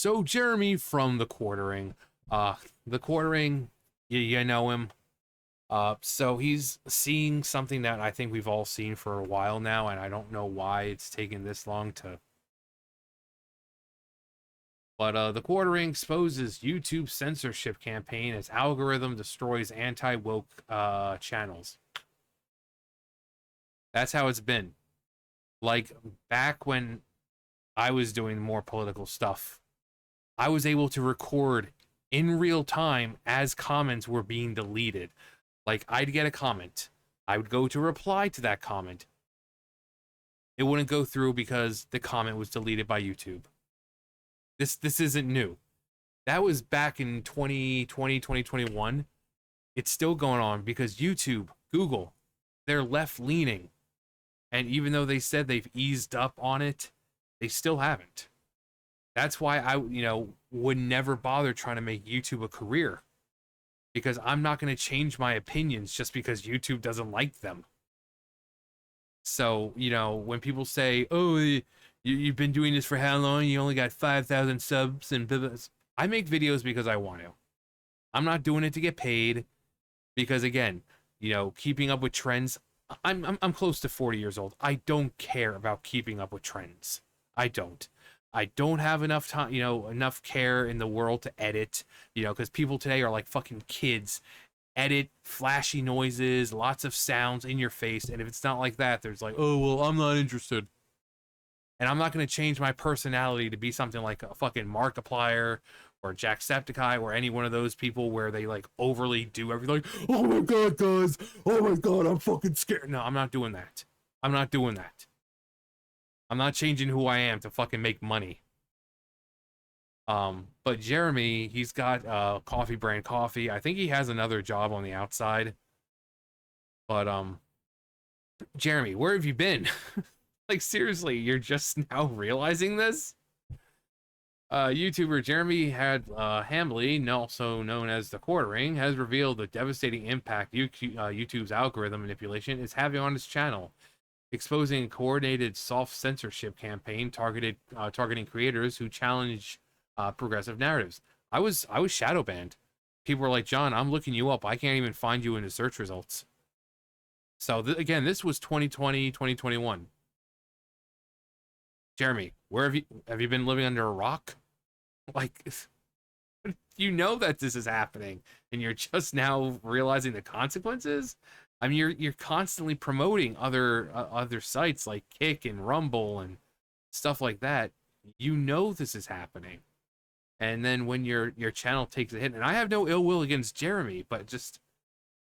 So Jeremy from the Quartering, the Quartering, you know him. So he's seeing something that I think we've all seen for a while now, and I don't know why it's taken this long to. But the Quartering exposes YouTube's censorship campaign as algorithm destroys anti-woke channels. That's how it's been. Like back when I was doing more political stuff, I was able to record in real time as comments were being deleted. Like, I'd get a comment. I would go to reply to that comment. It wouldn't go through because the comment was deleted by YouTube. This isn't new. That was back in 2020, 2021. It's still going on because YouTube, Google, they're left-leaning. And even though they said they've eased up on it, they still haven't. That's why I, would never bother trying to make YouTube a career. Because I'm not going to change my opinions just because YouTube doesn't like them. So, when people say, oh, you've been doing this for how long? You only got 5,000 subs and blah, blah. I make videos because I want to. I'm not doing it to get paid because, again, keeping up with trends. I'm close to 40 years old. I don't care about keeping up with trends. I don't. I don't have enough time, enough care in the world to edit, because people today are like fucking kids. Edit flashy noises, lots of sounds in your face, and if it's not like that, there's like, oh, well, I'm not interested. And I'm not going to change my personality to be something like a fucking Markiplier or Jacksepticeye or any one of those people where they like overly do everything. Like, oh my god, guys! Oh my god, I'm fucking scared. No, I'm not doing that. I'm not doing that. I'm not changing who I am to fucking make money. But Jeremy, he's got coffee brand coffee. I think he has another job on the outside. But Jeremy, where have you been? Like seriously, you're just now realizing this? YouTuber Jeremy had Hambley, also known as the Quartering, has revealed the devastating impact YouTube's algorithm manipulation is having on his channel, exposing a coordinated soft censorship campaign targeting creators who challenge progressive narratives. I was shadow banned. People were like, John, I'm looking you up. I can't even find you in the search results. So again, this was 2020, 2021. Jeremy, where have you been living under a rock? Like, that this is happening, and you're just now realizing the consequences. I mean, you're constantly promoting other sites like Kick and Rumble and stuff like that. This is happening, and then when your channel takes a hit, and I have no ill will against Jeremy, but just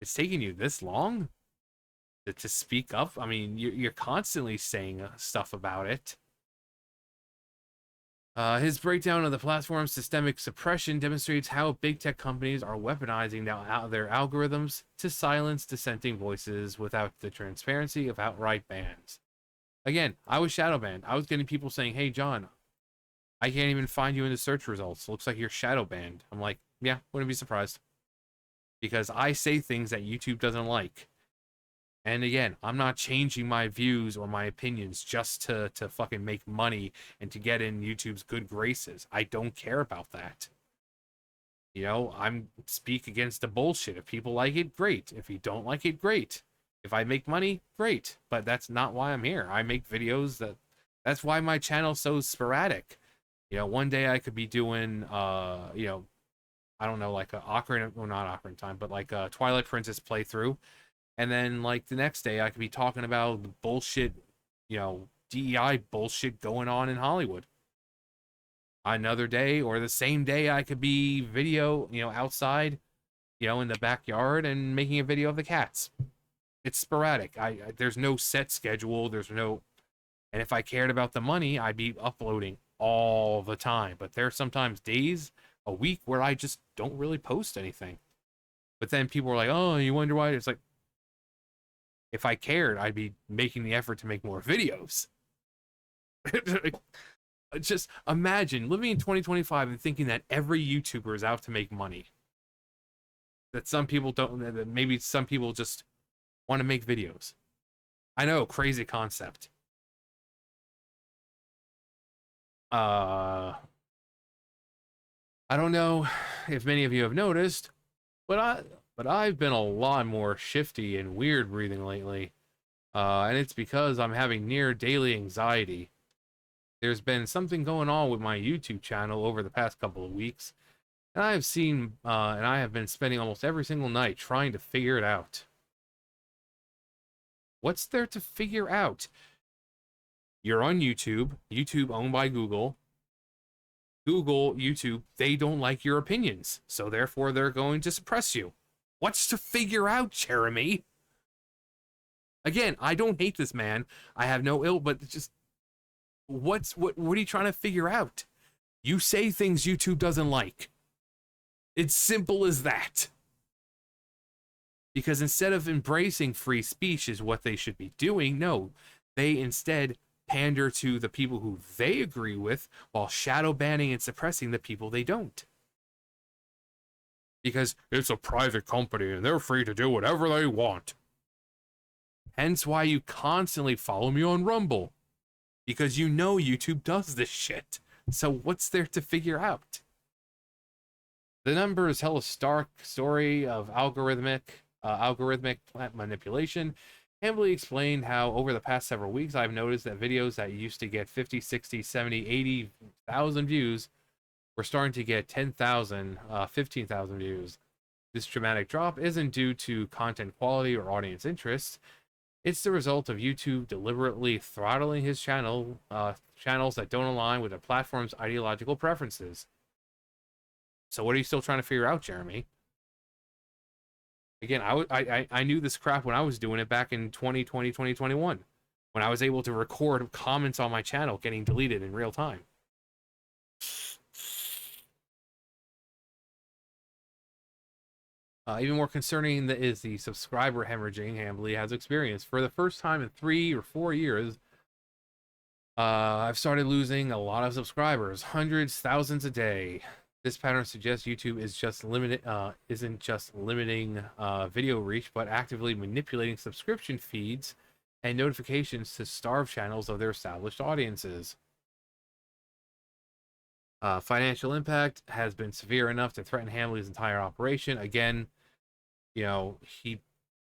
it's taking you this long to speak up. I mean, you're constantly saying stuff about it. His breakdown of the platform's systemic suppression demonstrates how big tech companies are weaponizing their algorithms to silence dissenting voices without the transparency of outright bans. Again, I was shadow banned. I was getting people saying, hey, John, I can't even find you in the search results. Looks like you're shadow banned. I'm like, yeah, wouldn't be surprised. Because I say things that YouTube doesn't like. And again, I'm not changing my views or my opinions just to fucking make money and to get in YouTube's good graces. I don't care about that. I'm speak against the bullshit. If people like it, great. If you don't like it, great. If I make money, great. But that's not why I'm here. I make videos that's why my channel's so sporadic. One day I could be doing I don't know, like a Ocarina, well, not Ocarina of Time, but like a Twilight Princess playthrough. And then, like, the next day, I could be talking about the bullshit, DEI bullshit going on in Hollywood. Another day, or the same day, I could be outside, in the backyard and making a video of the cats. It's sporadic. There's no set schedule. And if I cared about the money, I'd be uploading all the time. But there's sometimes days, a week, where I just don't really post anything. But then people are like, oh, you wonder why? It's like, if I cared, I'd be making the effort to make more videos. Just imagine living in 2025 and thinking that every YouTuber is out to make money. That some people don't, that maybe some people just want to make videos. I know, crazy concept. I don't know if many of you have noticed, but I've been a lot more shifty and weird breathing lately. And it's because I'm having near daily anxiety. There's been something going on with my YouTube channel over the past couple of weeks, and I have been spending almost every single night trying to figure it out. What's there to figure out? You're on YouTube, YouTube owned by Google. Google, YouTube, they don't like your opinions, so therefore they're going to suppress you. What's to figure out, Jeremy? Again, I don't hate this man. I have no ill, but it's just what are you trying to figure out? You say things YouTube doesn't like. It's simple as that. Because instead of embracing free speech is what they should be doing, no, they instead pander to the people who they agree with while shadow banning and suppressing the people they don't. Because it's a private company and they're free to do whatever they want. Hence why you constantly follow me on Rumble. Because you know YouTube does this shit. So what's there to figure out? The numbers tell a stark story of algorithmic plant manipulation. Hambly explained how over the past several weeks I've noticed that videos that used to get 50, 60, 70, 80,000 views were starting to get 10,000, 15,000 views. This dramatic drop isn't due to content quality or audience interest. It's the result of YouTube deliberately throttling his channels that don't align with the platform's ideological preferences. So what are you still trying to figure out, Jeremy? Again, I knew this crap when I was doing it back in 2020, 2021, when I was able to record comments on my channel getting deleted in real time. Even more concerning is the subscriber hemorrhaging Hambly has experienced. For the first time in 3 or 4 years, I've started losing a lot of subscribers, hundreds, thousands a day. This pattern suggests YouTube is isn't just limiting video reach, but actively manipulating subscription feeds and notifications to starve channels of their established audiences. Financial impact has been severe enough to threaten Hambly's entire operation. Again, you know, he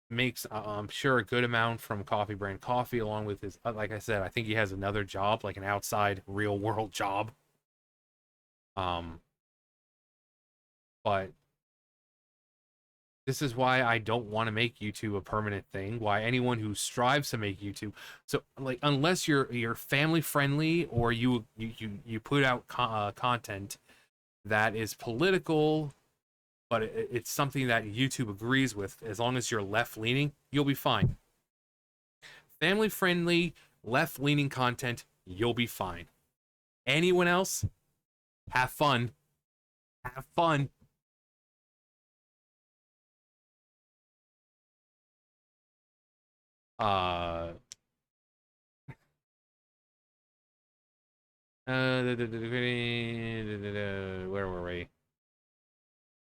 makes, I'm sure, a good amount from Coffee Brand Coffee, along with his, like I said, I think he has another job, like an outside real world job. But this is why I don't want to make YouTube a permanent thing. Why anyone who strives to make YouTube, so like unless you're family friendly or you put out content that is political, but it's something that YouTube agrees with, as long as you're left leaning, you'll be fine. Family friendly, left leaning content, you'll be fine. Anyone else, have fun. Have fun. Where were we?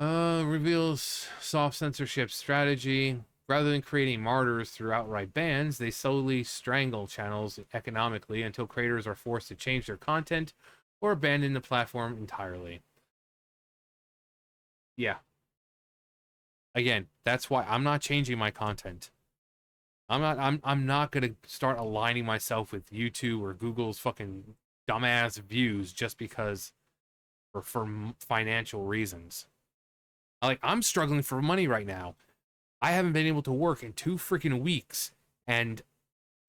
Reveals soft censorship strategy. Rather than creating martyrs through outright bans, they slowly strangle channels economically until creators are forced to change their content or abandon the platform entirely. Yeah. Again, that's why I'm not changing my content. I'm not gonna start aligning myself with YouTube or Google's fucking dumbass views just because for financial reasons. I'm struggling for money right now. I haven't been able to work in 2 freaking weeks, and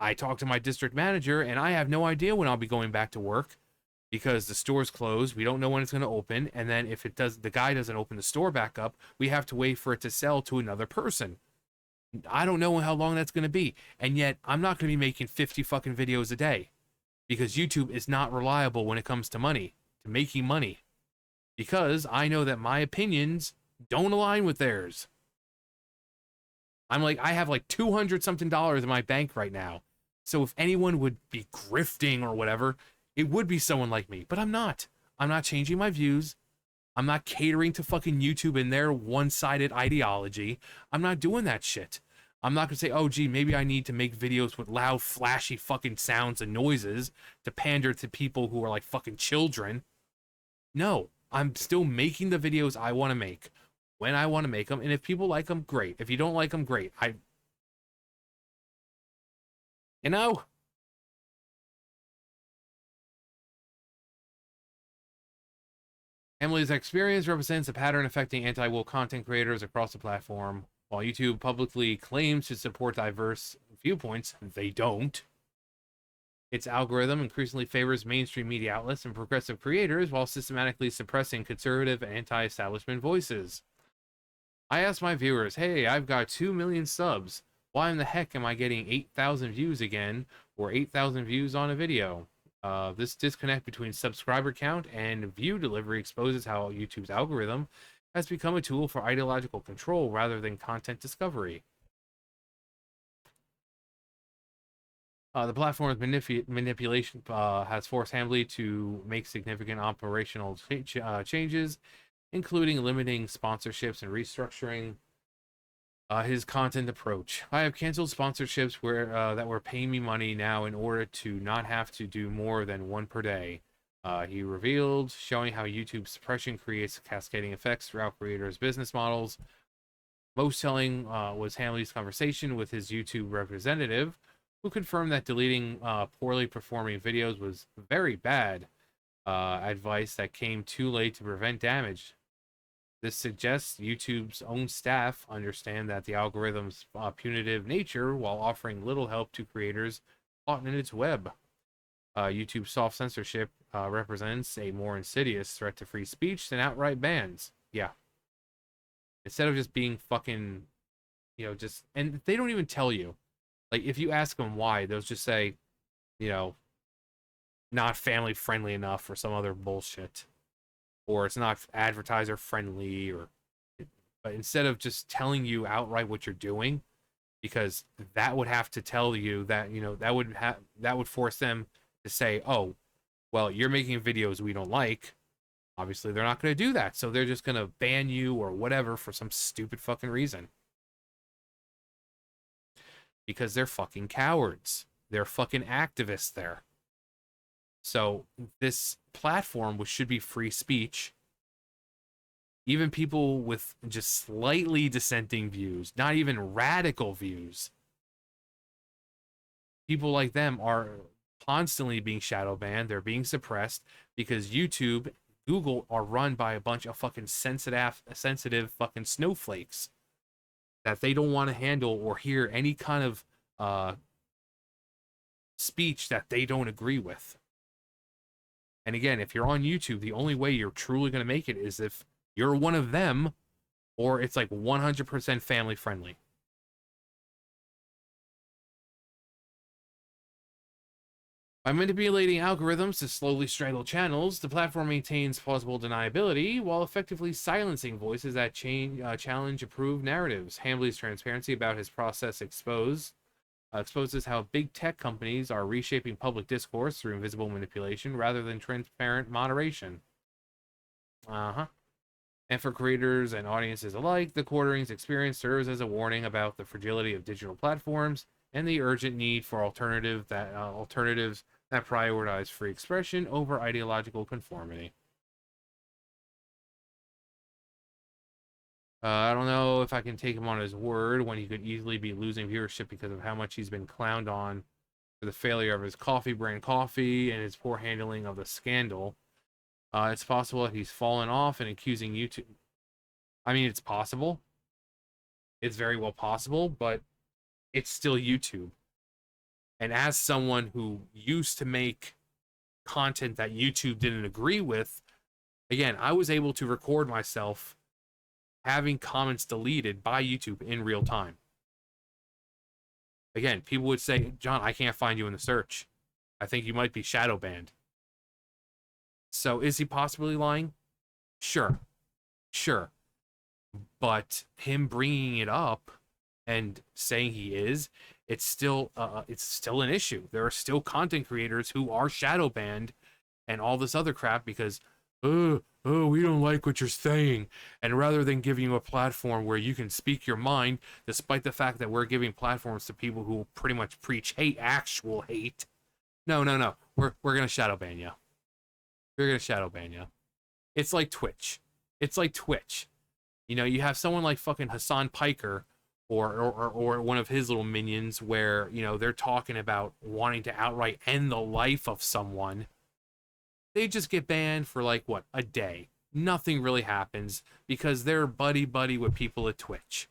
I talked to my district manager, and I have no idea when I'll be going back to work because the store's closed. We don't know when it's going to open, and then if it does, the guy doesn't open the store back up, we have to wait for it to sell to another person. I don't know how long that's going to be, and yet I'm not going to be making 50 fucking videos a day because YouTube is not reliable when it comes to money, to making money, because I know that my opinions don't align with theirs. I have like 200 something dollars in my bank right now. So if anyone would be grifting or whatever, it would be someone like me, but I'm not. I'm not changing my views. I'm not catering to fucking YouTube and their one-sided ideology. I'm not doing that shit. I'm not gonna say, oh gee, maybe I need to make videos with loud, flashy fucking sounds and noises to pander to people who are like fucking children. No, I'm still making the videos I want to make when I want to make them, and if people like them, great. If you don't like them, great. You know, Emily's experience represents a pattern affecting anti-woke content creators across the platform. While YouTube publicly claims to support diverse viewpoints, they don't. Its algorithm increasingly favors mainstream media outlets and progressive creators while systematically suppressing conservative and anti-establishment voices. I asked my viewers, hey, I've got 2 million subs. Why in the heck am I getting 8,000 views again, or 8,000 views on a video? This disconnect between subscriber count and view delivery exposes how YouTube's algorithm has become a tool for ideological control rather than content discovery. The platform's manipulation has forced Hambly to make significant operational changes, including limiting sponsorships and restructuring his content approach. I have canceled sponsorships that were paying me money now in order to not have to do more than one per day. He revealed, showing how YouTube suppression creates cascading effects throughout creators' business models. Most telling was Hamley's conversation with his YouTube representative, who confirmed that deleting poorly performing videos was very bad advice that came too late to prevent damage. This suggests YouTube's own staff understand that the algorithm's punitive nature while offering little help to creators caught in its web. YouTube's soft censorship represents a more insidious threat to free speech than outright bans. Yeah. Instead of just being fucking, and they don't even tell you. Like, if you ask them why, they'll just say, not family friendly enough or some other bullshit. Or it's not advertiser friendly, but instead of just telling you outright what you're doing, because that would have to tell you that, that would force them to say, oh, well, you're making videos we don't like. Obviously, they're not going to do that. So they're just going to ban you or whatever for some stupid fucking reason. Because they're fucking cowards. They're fucking activists there. So this platform, which should be free speech, even people with just slightly dissenting views, not even radical views, people like them are constantly being shadow banned. They're being suppressed because YouTube, Google are run by a bunch of fucking sensitive fucking snowflakes that they don't want to handle or hear any kind of speech that they don't agree with. And again, if you're on YouTube, the only way you're truly going to make it is if you're one of them, or it's like 100% family friendly. By manipulating algorithms to slowly strangle channels, the platform maintains plausible deniability while effectively silencing voices that challenge approved narratives. Hambly's transparency about his process exposes how big tech companies are reshaping public discourse through invisible manipulation rather than transparent moderation. And for creators and audiences alike, the quartering's experience serves as a warning about the fragility of digital platforms and the urgent need for alternatives that prioritize free expression over ideological conformity. I don't know if I can take him on his word when he could easily be losing viewership because of how much he's been clowned on for the failure of his coffee brand coffee and his poor handling of the scandal. It's possible that he's fallen off and accusing YouTube. I mean, it's possible. It's very well possible, but it's still YouTube. And as someone who used to make content that YouTube didn't agree with, again, I was able to record myself having comments deleted by YouTube in real time. Again, people would say, John, I can't find you in the search. I think you might be shadow banned. So is he possibly lying? Sure. But him bringing it up and saying he is, it's still an issue. There are still content creators who are shadow banned and all this other crap because we don't like what you're saying. And rather than giving you a platform where you can speak your mind, despite the fact that we're giving platforms to people who pretty much preach hate, actual hate. No. We're gonna shadow ban you. We're gonna shadow ban you. It's like Twitch. It's like Twitch. You know, you have someone like fucking Hassan Piker or one of his little minions where, you know, they're talking about wanting to outright end the life of someone. They just get banned for like what, a day. Nothing really happens because they're buddy buddy with people at Twitch.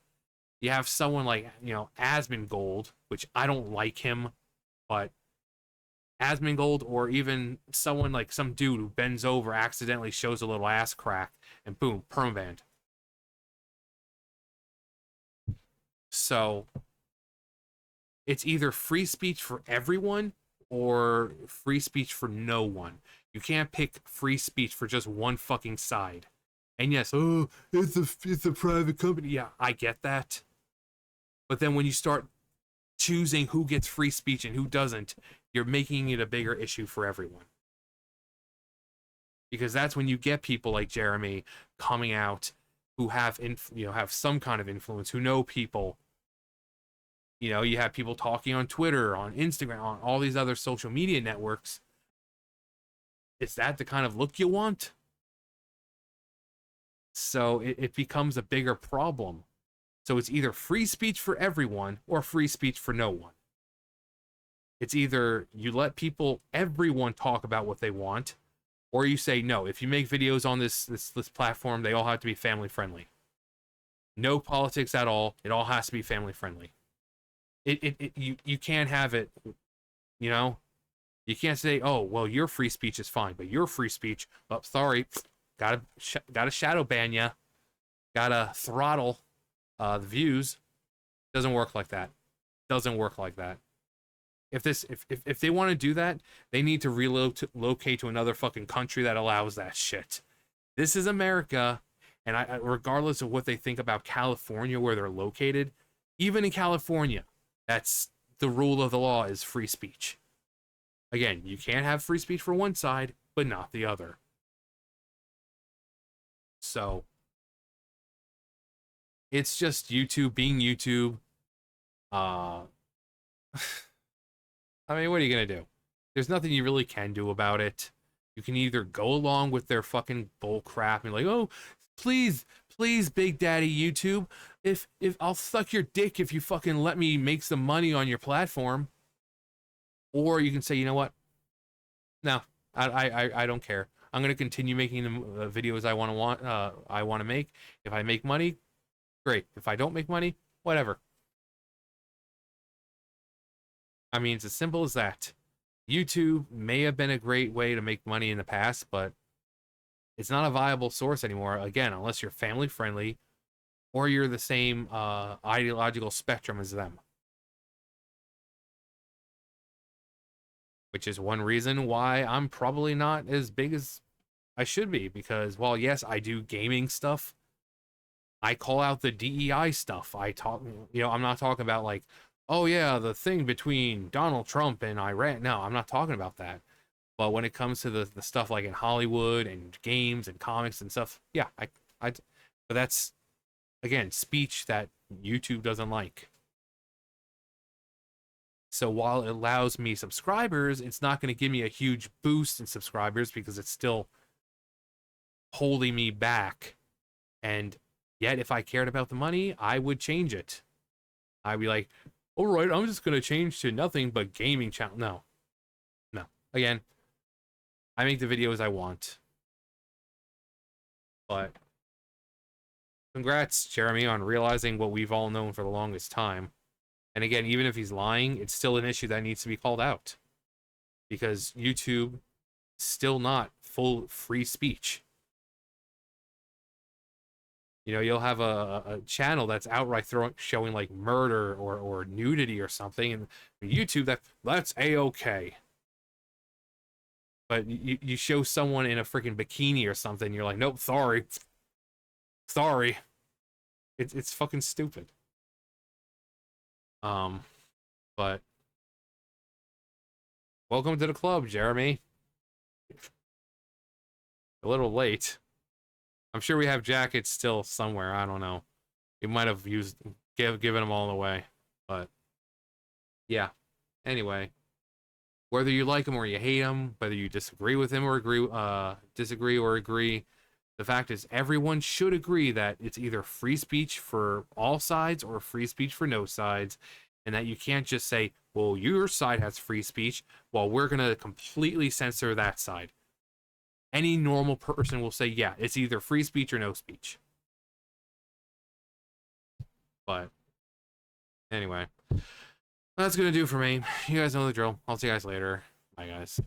You have someone like, you know, Asmongold, which I don't like him, but Asmongold, or even someone like some dude who bends over, accidentally shows a little ass crack, and boom, permabanned. So it's either free speech for everyone or free speech for no one. You can't pick free speech for just one fucking side. And yes, oh, it's a private company. Yeah, I get that. But then when you start choosing who gets free speech and who doesn't, you're making it a bigger issue for everyone. Because that's when you get people like Jeremy coming out who have have some kind of influence, who know people. You know, you have people talking on Twitter, on Instagram, on all these other social media networks. Is that the kind of look you want? So it becomes a bigger problem. So it's either free speech for everyone or free speech for no one. It's either you let everyone talk about what they want, or you say, no, if you make videos on this platform, they all have to be family friendly. No politics at all. It all has to be family friendly. You can't have it, you know? You can't say, oh, well, your free speech is fine, but your free speech, oh, sorry, gotta shadow ban ya, gotta throttle the views. Doesn't work like that. Doesn't work like that. If they want to do that, they need to relocate to another fucking country that allows that shit. This is America, and regardless of what they think about California, where they're located, even in California, that's the rule of the law is free speech. Again, you can't have free speech for one side, but not the other. So it's just YouTube being YouTube. I mean, what are you gonna do? There's nothing you really can do about it. You can either go along with their fucking bull crap and like, oh, please, Big Daddy YouTube, if I'll suck your dick if you fucking let me make some money on your platform. Or you can say, you know what? No, I don't care. I'm gonna continue making the videos I want to make. If I make money, great. If I don't make money, whatever. I mean, it's as simple as that. YouTube may have been a great way to make money in the past, but it's not a viable source anymore. Again, unless you're family friendly or you're the same ideological spectrum as them. Which is one reason why I'm probably not as big as I should be, because while yes, I do gaming stuff, I call out the DEI stuff. I talk, I'm not talking about like, oh yeah, the thing between Donald Trump and Iran. No, I'm not talking about that. But when it comes to the stuff like in Hollywood and games and comics and stuff, yeah, but that's, again, speech that YouTube doesn't like. So while it allows me subscribers, it's not going to give me a huge boost in subscribers because it's still holding me back. And yet, if I cared about the money, I would change it. I'd be like, all right, I'm just going to change to nothing but gaming channel. No. Again, I make the videos I want. But congrats, Jeremy, on realizing what we've all known for the longest time. And again, even if he's lying, it's still an issue that needs to be called out. Because YouTube is still not full free speech. You'll have a channel that's outright showing like murder or nudity or something, and YouTube, that's A-okay. But you show someone in a freaking bikini or something, you're like, nope, sorry. It's fucking stupid. But welcome to the club, Jeremy. A little late. I'm sure we have jackets still somewhere. I don't know. We might have given them all away, but yeah. Anyway, whether you like him or you hate him, whether you disagree with him or disagree or agree, The fact is, everyone should agree that it's either free speech for all sides or free speech for no sides, and that you can't just say, well, your side has free speech, while we're going to completely censor that side. Any normal person will say, yeah, it's either free speech or no speech. But anyway, that's going to do for me. You guys know the drill. I'll see you guys later. Bye, guys.